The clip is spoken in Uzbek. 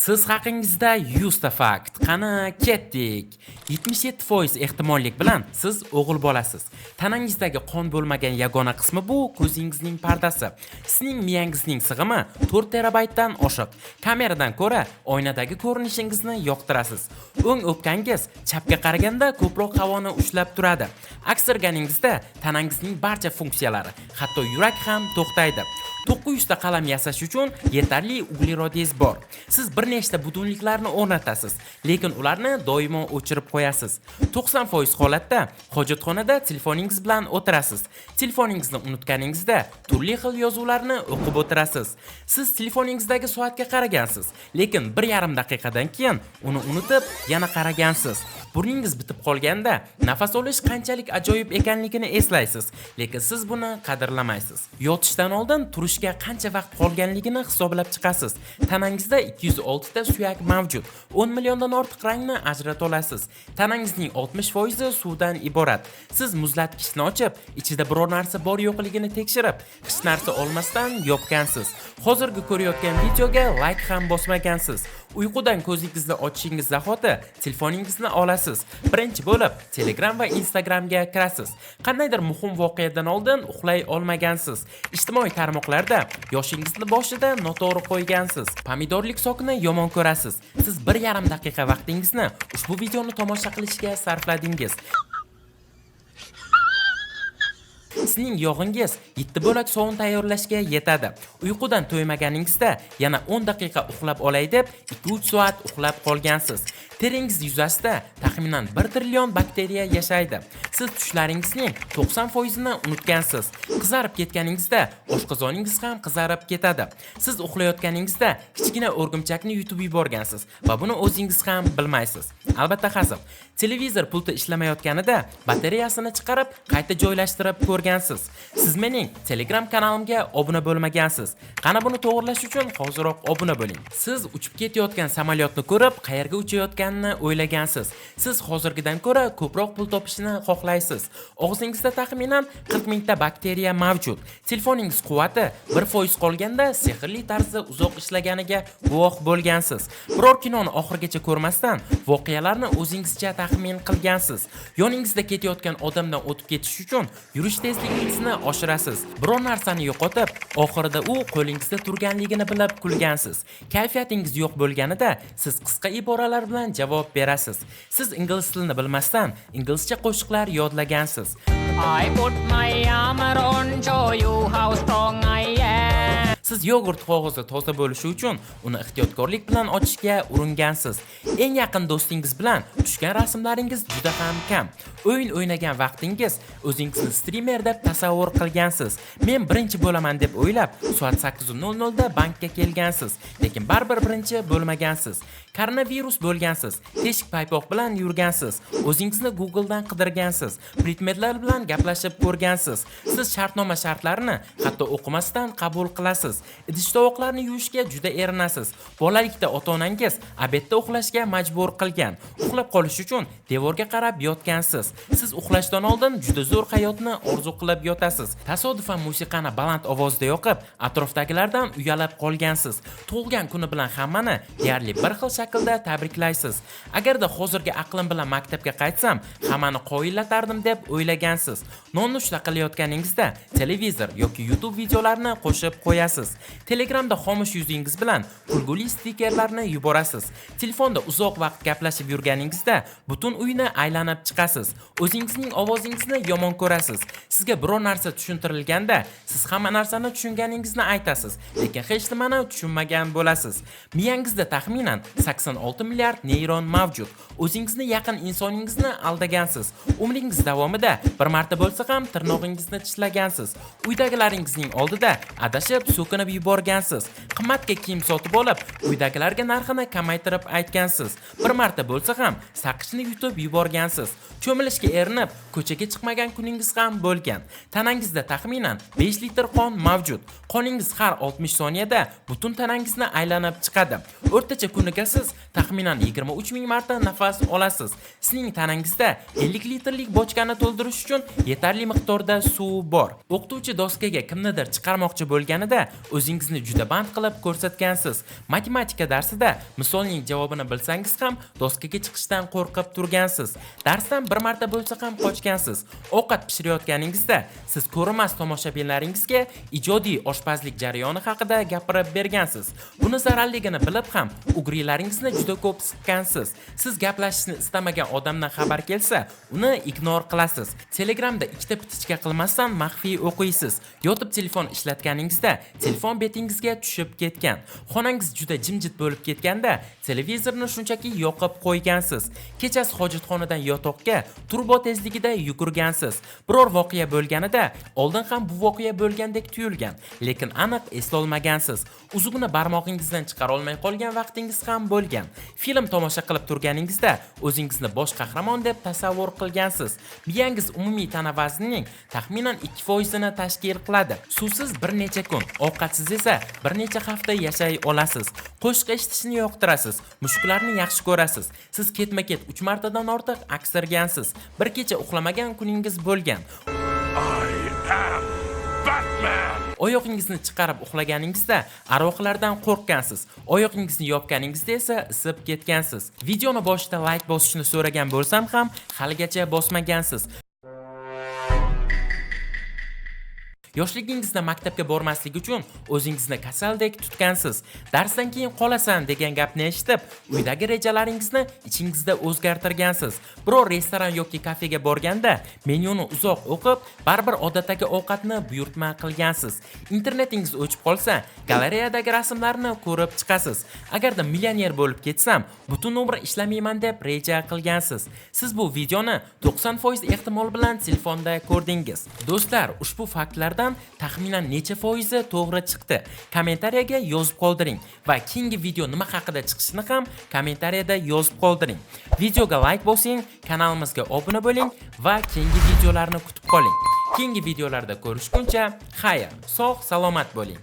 Siz haqingizda 100 ta fakt. Qani ketdik. 77% ehtimollik bilan siz o'g'il bo'lasiz. Tanangizdagi qon bo'lmagan yagona qismi bu ko'zingizning pardasi. Sizning miyangizning sig'imi 4 terabaytdan oshiq. Kameradan ko'ra oynadagi ko'rinishingizni yoqtirasiz. O'ng o'pkangiz chapga qaraganda ko'proq havoni ushlab turadi. Aksirganingizda tanangizning barcha funksiyalari, hatto yurak ham to'xtaydi. 900 ta qalam yasash uchun yetarli uglerodingiz bor. Siz bir nechta butunliklarni o'rnatasiz, lekin ularni doimo o'chirib qo'yasiz. 90% holatda hojatxonada telefoningiz bilan o'tirasiz. Telefoningizni unutganingizda turli xil yozuvlarni o'qib o'tirasiz. Siz telefoningizdagi soatga qaragansiz, lekin 1,5 daqiqadan keyin uni unutib yana qaragansiz. Burningiz bitib qolganda nafas olish qanchalik ajoyib ekanligini eslaysiz, lekin siz buni qadrlamaysiz. Yotishdan oldin turishga qancha vaqt qolganligini hisoblab chiqasiz. Tanangizda 206 ta suyak mavjud. 10 milliondan ortiq rangni ajrata olasiz. Tanangizning 60% suvdan iborat. Siz muzlatgichni ochib, ichida biror narsa bor yo'qligini tekshirib, hech narsa olmasdan yopgansiz. Hozirgi ko'rayotgan videoga like ham bosmagansiz. Uyqudan ko'zingizni ochishingiz zahoti telefoningizni olasiz. Birinchi bo'lib Telegram va Instagramga kirasiz. Qandaydir muhim voqeadan oldin uxlay olmagansiz. Ijtimoiy tarmoqlarda yoshingizni boshida noto'g'ri qo'ygansiz. Pomidorlik sokini yomon ko'rasiz. Siz 1,5 daqiqa vaqtingizni ushbu videoni tomosha qilishga sarfladingiz. Sizning yog'ingiz 7 bo'lak sovun tayyorlashga yetadi. Uyqudan to'ymaganingizda yana 10 daqiqa uxlab olay deb 2-3 soat uxlab qolgansiz. Teringiz yuzasida taxminan 1 trillion bakteriya yashaydi. Siz tushlaringizning 90%ni unutgansiz. Qizarib ketganingizda oshqozoningiz ham qizarib ketadi. Siz uxlayotganingizda kichkina o'rgimchakni yutib yuborgansiz va buni o'zingiz ham bilmaysiz. Albatta hazil. Televizor pulti ishlamayotganida batareyasini chiqarib, qayta joylashtirib ko'rgansiz. Siz mening Telegram kanalimga obuna bo'lmagansiz. Qani buni to'g'rilash uchun hoziroq obuna bo'ling. Siz uchib ketayotgan samolyotni ko'rib, qayerga uchayotganini o'ylagansiz. Siz hozirgidan ko'ra ko'proq pul topishni xohlaysiz. Og'zingizda taxminan 40 mingta bakteriya mavjud. Telefoningiz quvvati 1% qolganda sehrli tarzda uzoq ishlaganiga guvoh bo'lgansiz. Biror kinoni oxirigacha ko'rmasdan voqealarni o'zingizcha taxmin qilgansiz. Yoningizda ketayotgan odamdan o'tib ketish uchun yurish tezligingizni oshirasiz. Biror narsani yo'qotib, oxirida u qo'lingizda turganligini bilib kulgansiz. Kayfiyatingiz yo'q bo'lganida siz qisqa iboralar bilan javob berasiz. Siz ingliz tilini bilmasdan inglizcha qo'shiqlar yodlagansiz. I put my arm around, show you how strong I am. Siz yogurt qog'ozi toza bo'lishi uchun uni ehtiyotkorlik bilan ochishga uringansiz. Eng yaqin do'stingiz bilan tushgan rasmlaringiz juda ham kam. O'yin o'ynagan vaqtingiz o'zingizni streamer deb tasavvur qilgansiz. Men birinchi bo'laman deb o'ylab, soat 8:00 da bankka kelgansiz, lekin baribir birinchi bo'lmagansiz. Koronavirus bo'lgansiz, teshik paypoq bilan yurgansiz, o'zingizni Google dan qidirgansiz, predmetlar bilan gaplashib ko'rgansiz. Siz shartnoma shartlarini hatto o'qimasdan qabul qilasiz. Idish-tovoqlarni yuvishga juda erinasiz. Bolalikda ota-onangiz obedda uxlashga majbur qilgan. Uxlab qolish uchun devorga qarab yotgansiz. Siz uxlashdan oldin juda zo'r hayotni orzu qilib yotasiz. Tasodifan musiqani baland ovozda yoqib, atrofdagilardan uyalib qolgansiz. Tug'ilgan kuni bilan hammani deyarli bir xil shaklda tabriklaysiz. Agarda hozirgi aqlim bilan maktabga qaytsam, hammani qoyillatardim deb o'ylagansiz. Nonushta qilayotganingizda televizor yoki YouTube videolarini qo'shib qo'yasiz. Telegramda xomush yuzingiz bilan kulguli stikerlarni yuborasiz. Telefonda uzoq vaqt gaplashib yurganingizda butun uyni aylanib chiqasiz. O'zingizning ovozingizni yomon ko'rasiz. Sizga biror narsa tushuntirilganda, siz hamma narsani tushunganingizni aytasiz, lekin hech nimani tushunmagan bo'lasiz. Miyangizda taxminan 86 milliard neyron mavjud. O'zingizni yaqin insoningizni aldagansiz. Umringiz davomida bir marta bo'lsa ham tirnog'ingizni tishlagansiz. Uydagilaringizning oldida adashib so'kinib yuborgansiz. Qimmatga kiyim sotib olib, uydagilarga narxini kamaytirib aytgansiz. Bir marta bo'lsa ham saqishni yutib yuborgansiz. Cho'milishga erinib, ko'chaga chiqmagan kuningiz ham bo'lgan. Tanangizda taxminan 5 litr qon mavjud. Qoningiz har 60 soniyada butun tanangizni aylanib chiqadi. O'rtacha kuniga siz taxminan 23 ming marta nafas olasiz. Sizning tanangizda 50 litrlik bochkani to'ldirish uchun yetarli miqdorda suv bor. O'qituvchi doskaga kimnidir chiqarmoqchi bo'lganida o'zingizni juda band qilib ko'rsatgansiz. Matematika darsida misolning javobini bilsangiz ham doskaga chiqishdan qo'rqib turgansiz. Darsdan bir marta bo'lsa ham qochgansiz. Ovqat pishirayotganingizda siz ko'rmas tomoshabinlaringizga ijodiy oshpazlik jarayoni haqida gapirib bergansiz. Buni zararligini bilib ham ugrilaringizni juda ko'p siqqansiz. Siz gaplashishni istamagan odamdan xabar kelsa, uni ignor qilasiz. Telegramda ikkita pitichka qilmasdan maxfiy o'qiysiz. Yotib telefon ishlatganingizda telefon betingizga tushib ketgan. Xonangiz juda jimjit bo'lib ketganda televizorni shunchaki yoqib qo'ygansiz. Kechasi hojatxonadan yotoqqa turbo tezligida yugurgansiz. Biror voqea bo'lganida oldin ham bu voqea bo'lgandek tuyulgan, lekin aniq eslolmagansiz. Uzug'ini barmog'ingizdan chiqara olmay qolgan vaqtingiz ham bo'lgan. Film tomosha qilib turganingizda o'zingizni bosh qahramon deb tasavvur qilgansiz. Miyangiz umumiy tana vaznining taxminan 2% ni tashkil qiladi. Suvsiz bir necha kun, ovqatsiz esa bir necha hafta yashay olasiz. Qo'shiq eshitishni yoqtirasiz, mushuklarni yaxshi ko'rasiz. Siz ketma-ket 3 martadan ortiq aksirgansiz. Bir kecha uxlamagan kuningiz bo'lgan. I am Batman! Oyog'ingizni chiqarib uxlaganingizda arvohlardan qo'rqgansiz. Oyog'ingizni yopganingizda esa isib ketgansiz. Videoni boshida like bosishni so'ragan bo'lsam ham haligacha bosmagansiz. Yoshligingizda maktabga bormaslik uchun o'zingizni kasaldek tutgansiz. Darsdan keyin qolasan degan gapni eshitib, uydagi rejalaringizni ichingizda o'zgartirgansiz. Biror restoran yoki kafega borganda menyuni uzoq o'qib, baribir odatdagi ovqatni buyurtma qilgansiz. Internetingiz o'chib qolsa, galereyadagi rasmlarni ko'rib chiqasiz. Agarda millioner bo'lib ketsam, butun umr ishlamayman deb reja qilgansiz. Siz bu videoni 90% ehtimol bilan telefonda ko'rdingiz. Do'stlar, ushbu faktlardan taxminan necha foizi to'g'ri chiqdi? Kommentariyaga yozib qoldiring va keyingi video nima haqida chiqishini ham kommentariyada yozib qoldiring. Videoga like bosing, kanalimizga obuna bo'ling va keyingi videolarni kutib qoling. Keyingi videolarda ko'rishguncha, xayr, sog', salomat bo'ling.